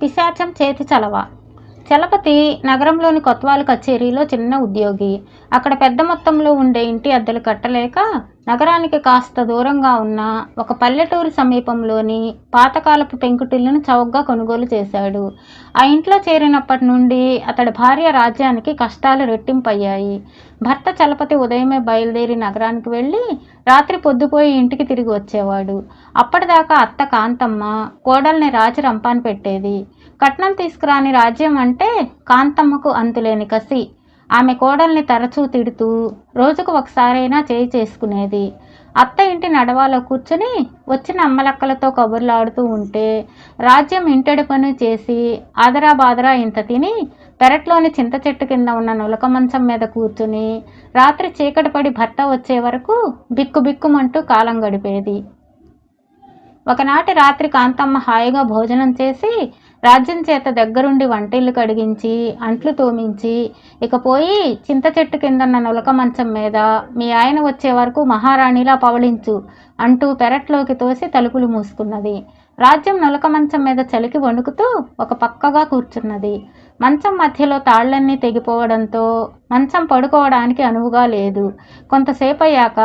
పిశాచం చేతి చలవ. చలపతి నగరంలోని కొత్వాల్ కచేరీలో చిన్న ఉద్యోగి. అక్కడ పెద్ద మొత్తంలో ఉండే ఇంటి అద్దెలు కట్టలేక నగరానికి కాస్త దూరంగా ఉన్న ఒక పల్లెటూరు సమీపంలోని పాతకాలపు పెంకుటిల్లును చౌకగా కొనుగోలు చేశాడు. ఆ ఇంట్లో చేరినప్పటి నుండి అతడి భార్య రాజ్యానికి కష్టాలు రెట్టింపయ్యాయి. భర్త చలపతి ఉదయమే బయలుదేరి నగరానికి వెళ్ళి రాత్రి పొద్దుపోయి ఇంటికి తిరిగి వచ్చేవాడు. అప్పటిదాకా అత్త కాంతమ్మ కోడల్ని రాజు రంపాన పెట్టేది. కట్నం తీసుకురాని రాజ్యం అంటే కాంతమ్మకు అంతులేని కసి. ఆమె కోడల్ని తరచూ తిడుతూ రోజుకు ఒకసారైనా చేయి చేసుకునేది. అత్త ఇంటి నడవాలో కూర్చుని వచ్చిన అమ్మలక్కలతో కబుర్లాడుతూ ఉంటే రాజ్యం ఇంటెడు పని చేసి ఆదరా బాదరా ఇంత తిని పెరట్లోని చింత చెట్టు కింద ఉన్న నులక మంచం మీద కూర్చుని రాత్రి చీకటి పడి భర్త వచ్చే వరకు బిక్కుబిక్కుమంటూ కాలం గడిపేది. ఒకనాటి రాత్రి కాంతమ్మ హాయిగా భోజనం చేసి రాజ్యం చేత దగ్గరుండి వంటిల్లు కడిగించి అంట్లు తోమించి ఇకపోయి చింత చెట్టు కిందన్న నులక మంచం మీద మీ ఆయన వచ్చే వరకు మహారాణిలా పవళించు అంటూ పెరట్లోకి తోసి తలుపులు మూసుకున్నది. రాజ్యం నులక మంచం మీద చలికి వణుకుతూ ఒక పక్కగా కూర్చున్నది. మంచం మధ్యలో తాళ్లన్నీ తెగిపోవడంతో మంచం పడుకోవడానికి అనువుగా లేదు. కొంతసేపు అయ్యాక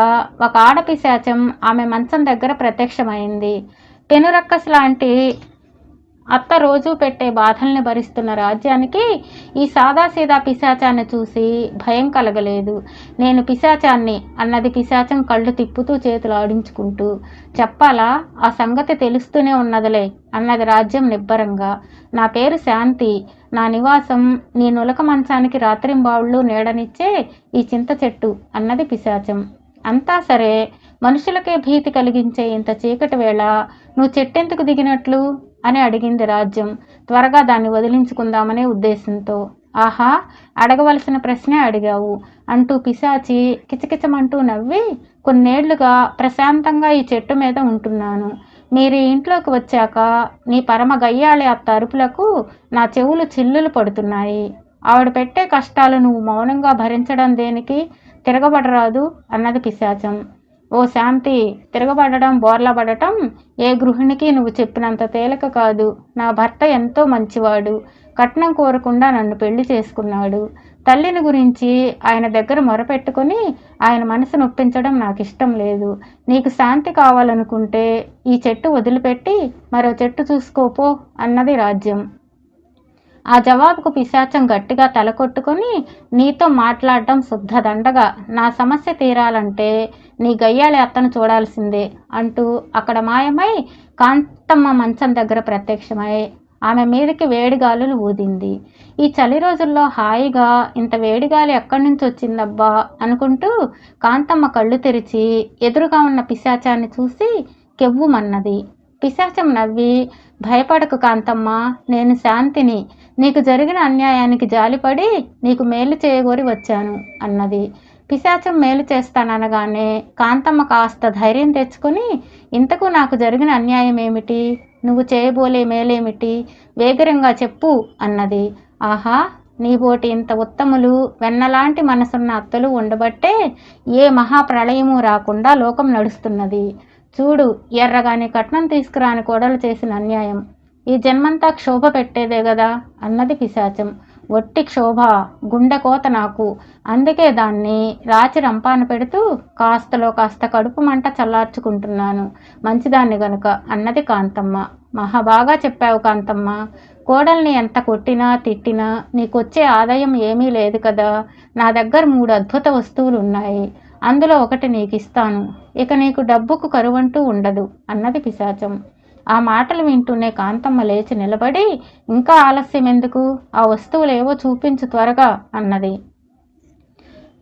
ఒక ఆడపిశాచం ఆమె మంచం దగ్గర ప్రత్యక్షమైంది. పెనురక్కస్ లాంటి అత్త రోజూ పెట్టే బాధల్ని భరిస్తున్న రాజ్యానికి ఈ సాదాసీదా పిశాచాన్ని చూసి భయం కలగలేదు. నేను పిశాచాన్ని అన్నది పిశాచం కళ్ళు తిప్పుతూ చేతులు ఆడించుకుంటూ. చెప్పాలా, ఆ సంగతి తెలుస్తూనే ఉన్నదిలే అన్నది రాజ్యం నిబ్బరంగా. నా పేరు శాంతి. నా నివాసం నీ నులక మంచానికి రాత్రింబావుళ్ళు నీడనిచ్చే ఈ చింత చెట్టు అన్నది పిశాచం. అంతా సరే, మనుషులకే భీతి కలిగించే ఇంత చీకటి వేళ నువ్వు చెట్టెందుకు దిగినట్లు అని అడిగింది రాజ్యం, త్వరగా దాన్ని వదిలించుకుందామనే ఉద్దేశంతో. ఆహా, అడగవలసిన ప్రశ్నే అడిగావు అంటూ పిశాచి కిచకిచమంటూ నవ్వి, కొన్నేళ్లుగా ప్రశాంతంగా ఈ చెట్టు మీద ఉంటున్నాను. మీరు ఇంట్లోకి వచ్చాక నీ పరమ గయ్యాళి అత్త అరుపులకు నా చెవులు చిల్లులు పడుతున్నాయి. ఆవిడ పెట్టే కష్టాలు నువ్వు మౌనంగా భరించడం దేనికి? తిరగబడరాదు అన్నది పిశాచం. ఓ శాంతి, తిరగబడడం బోర్లబడటం ఏ గృహిణికి నువ్వు చెప్పినంత తేలిక కాదు. నా భర్త ఎంతో మంచివాడు. కట్నం కోరకుండా నన్ను పెళ్లి చేసుకున్నాడు. తల్లిని గురించి ఆయన దగ్గర మొరపెట్టుకుని ఆయన మనసు నొప్పించడం నాకు ఇష్టం లేదు. నీకు శాంతి కావాలనుకుంటే ఈ చెట్టు వదిలిపెట్టి మరో చెట్టు చూసుకోపో అన్నది రాజ్యం. ఆ జవాబుకు పిశాచం గట్టిగా తల కొట్టుకొని, నీతో మాట్లాడడం శుద్ధ దండగా. నా సమస్య తీరాలంటే నీ గయ్యాళి అత్తను చూడాల్సిందే అంటూ అక్కడ మాయమై కాంతమ్మ మంచం దగ్గర ప్రత్యక్షమై ఆమె మీదకి వేడిగాలులు ఊదింది. ఈ చలి రోజుల్లో హాయిగా ఇంత వేడిగాలి ఎక్కడి నుంచి వచ్చిందబ్బా అనుకుంటూ కాంతమ్మ కళ్ళు తెరిచి ఎదురుగా ఉన్న పిశాచాన్ని చూసి కెవ్వుమన్నది. పిశాచం నవ్వి, భయపడకు కాంతమ్మ, నేను శాంతిని. నీకు జరిగిన అన్యాయానికి జాలిపడి నీకు మేలు చేయగోరి వచ్చాను అన్నది. పిశాచం మేలు చేస్తాననగానే కాంతమ్మ కాస్త ధైర్యం తెచ్చుకొని, ఇంతకు నాకు జరిగిన అన్యాయం ఏమిటి? నువ్వు చేయబోలే మేలేమిటి? వేగరంగా చెప్పు అన్నది. ఆహా, నీబోటి ఇంత ఉత్తములు, వెన్నలాంటి మనసున్న అత్తలు ఉండబట్టే ఏ మహాప్రళయము రాకుండా లోకం నడుస్తున్నది. చూడు, ఎర్రగాని కట్నం తీసుకురాని కోడలు చేసిన అన్యాయం ఈ జన్మంతా క్షోభ పెట్టేదే గదా అన్నది పిశాచం. ఒట్టి క్షోభ, గుండె కోత నాకు. అందుకే దాన్ని రాచి రంపాన పెడుతూ కాస్తలో కాస్త కడుపు మంట చల్లార్చుకుంటున్నాను, మంచిదాన్ని గనుక అన్నది కాంతమ్మ. మహాబాగా చెప్పావు కాంతమ్మ. కోడల్ని ఎంత కొట్టినా తిట్టినా నీకొచ్చే ఆదాయం ఏమీ లేదు కదా. నా దగ్గర 3 అద్భుత వస్తువులు ఉన్నాయి. అందులో ఒకటి నీకు ఇస్తాను. ఇక నీకు డబ్బుకు కరువంటూ ఉండదు అన్నది పిశాచం. ఆ మాటలు వింటూనే కాంతమ్మ లేచి నిలబడి, ఇంకా ఆలస్యం ఎందుకు, ఆ వస్తువులేవో చూపించు త్వరగా అన్నది.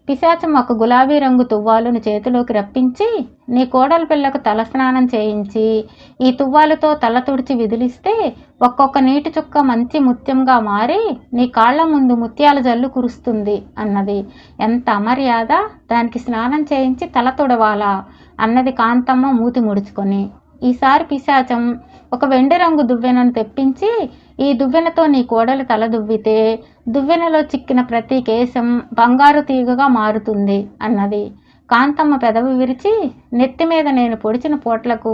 పిశాచం ఒక గులాబీ రంగు తువ్వాలును చేతిలోకి రప్పించి, నీ కోడల పిల్లకు తలస్నానం చేయించి ఈ తువ్వాలుతో తల తుడిచి విదిలిస్తే ఒక్కొక్క నీటి చుక్క మంచి ముత్యంగా మారి నీ కాళ్ల ముందు ముత్యాల జల్లు కురుస్తుంది అన్నది. ఎంత అమర్యాద, దానికి స్నానం చేయించి తల తుడవాలా అన్నది కాంతమ్మ మూతి ముడుచుకొని. ఈసారి పిశాచం ఒక వెండి రంగు దువ్వెనను తెప్పించి, ఈ దువ్వెనతో నీ కోడలు తల దువ్వితే దువ్వెనలో చిక్కిన ప్రతి కేశం బంగారు తీగగా మారుతుంది అన్నది. కాంతమ్మ పెదవి విరిచి, నెత్తి మీద నేను పొడిచిన పోట్లకు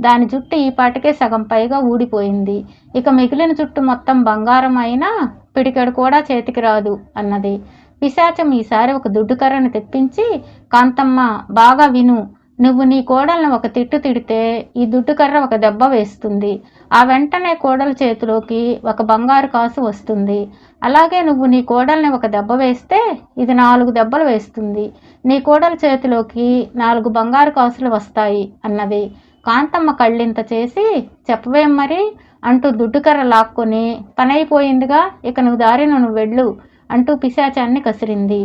దాని జుట్టు ఈ పాటికే సగం పైగా ఊడిపోయింది. ఇక మిగిలిన జుట్టు మొత్తం బంగారం అయినా పిడికెడు కూడా చేతికి రాదు అన్నది. పిశాచం ఈసారి ఒక దుడ్డుకర్రను తెప్పించి, కాంతమ్మ బాగా విను, నువ్వు నీ కోడల్ని ఒక తిట్టు తిడితే ఈ దుడ్డుకర్ర ఒక దెబ్బ వేస్తుంది. ఆ వెంటనే కోడల చేతిలోకి ఒక బంగారు కాసు వస్తుంది. అలాగే నువ్వు నీ కోడల్ని ఒక దెబ్బ వేస్తే ఇది 4 దెబ్బలు వేస్తుంది. నీ కోడల చేతిలోకి 4 బంగారు కాసులు వస్తాయి అన్నది. కాంతమ్మ కళ్ళింత చేసి, చెప్పవేం మరి అంటూ దుడ్డుకర్ర లాక్కొని, పనైపోయిందిగా, ఇక నువ్వు దారిన నువ్వు వెళ్ళు అంటూ పిశాచాన్ని కసిరింది.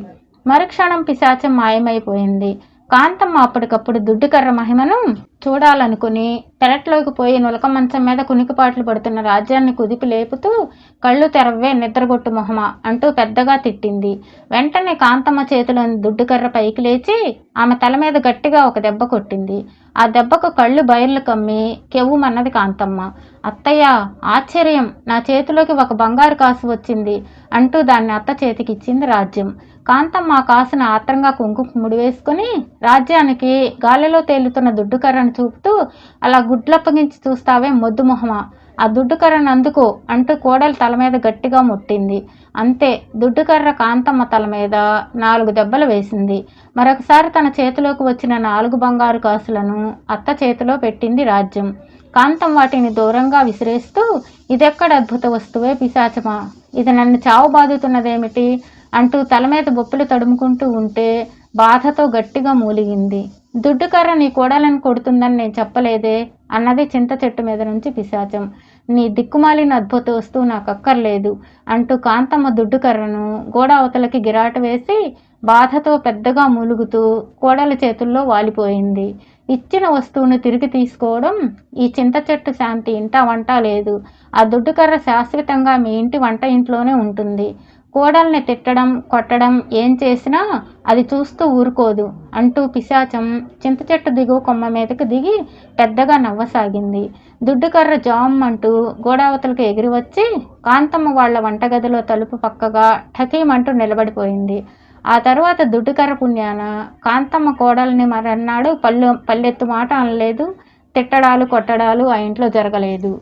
మరుక్షణం పిశాచం మాయమైపోయింది. కాంతమ్మ అప్పటికప్పుడు దుడ్డుకర్ర మహిమను చూడాలనుకుని పెరట్లోకి పోయి నులక మంచం మీద కునికిపాట్లు పడుతున్న రాజ్యాన్ని కుదిపి లేపుతూ, కళ్ళు తెరవ్వే నిద్రగొట్టు మొహమ అంటూ పెద్దగా తిట్టింది. వెంటనే కాంతమ్మ చేతిలోని దుడ్డుకర్ర పైకి లేచి ఆమె తల మీద గట్టిగా ఒక దెబ్బ కొట్టింది. ఆ దెబ్బకు కళ్ళు బయర్లు కమ్మి కెవ్వుమన్నది కాంతమ్మ. అత్తయ్య, ఆశ్చర్యం, నా చేతిలోకి ఒక బంగారు కాసు వచ్చింది అంటూ దాన్ని అత్త చేతికిచ్చింది రాజ్యం. కాంతమ్మ ఆ కాసును ఆత్రంగా కుంకుమ ముడివేసుకుని రాజ్యానికి గాలిలో తేలుతున్న దుడ్డుకర్రను చూపుతూ, అలా గుడ్లప్పగించి చూస్తావే మొద్దు మొహమా, ఆ దుడ్డుకర్రను అందుకో అంటూ కోడలు తల మీద గట్టిగా ముట్టింది. అంతే, దుడ్డుకర్ర కాంతమ్మ తల మీద 4 దెబ్బలు వేసింది. మరొకసారి తన చేతిలోకి వచ్చిన 4 బంగారు కాసులను అత్త చేతిలో పెట్టింది రాజ్యం. కాంతం వాటిని దూరంగా విసిరేస్తూ, ఇదెక్కడ అద్భుత వస్తువే పిశాచమా, ఇది నన్ను చావు బాదుతున్నదేమిటి అంటూ తల మీద బొప్పులు తడుముకుంటూ ఉంటే బాధతో గట్టిగా మూలిగింది. దుడ్డుకర్ర నీ కోడలను కొడుతుందని నేను చెప్పలేదే అన్నది చింత చెట్టు మీద నుంచి పిశాచం. నీ దిక్కుమాలిన అద్భుత వస్తువు నాకు అక్కర్లేదు అంటూ కాంతమ్మ దుడ్డుకర్రను గోడ అవతలకి గిరాట వేసి బాధతో పెద్దగా మూలుగుతూ కోడల చేతుల్లో వాలిపోయింది. ఇచ్చిన వస్తువును తిరిగి తీసుకోవడం ఈ చింత చెట్టు శాంతి ఇంట వంట లేదు. ఆ దుడ్డుకర్ర శాశ్వతంగా మీ ఇంటి వంట ఇంట్లోనే ఉంటుంది. కోడల్ని తిట్టడం, కొట్టడం ఏం చేసినా అది చూస్తూ ఊరుకోదు అంటూ పిశాచం చింత చెట్టు దిగువ కొమ్మ మీదకు దిగి పెద్దగా నవ్వసాగింది. దుడ్డుకర్ర జామ్ అంటూ గోడావతలకు ఎగిరి వచ్చి కాంతమ్మ వాళ్ల వంటగదిలో తలుపు పక్కగా ఠకీమంటూ నిలబడిపోయింది. ఆ తర్వాత దుడ్డుకర్ర పుణ్యాన కాంతమ్మ కోడల్ని మరన్నాడు పల్లెత్తు మాట అనలేదు. తిట్టడాలు, కొట్టడాలు ఆ ఇంట్లో జరగలేదు.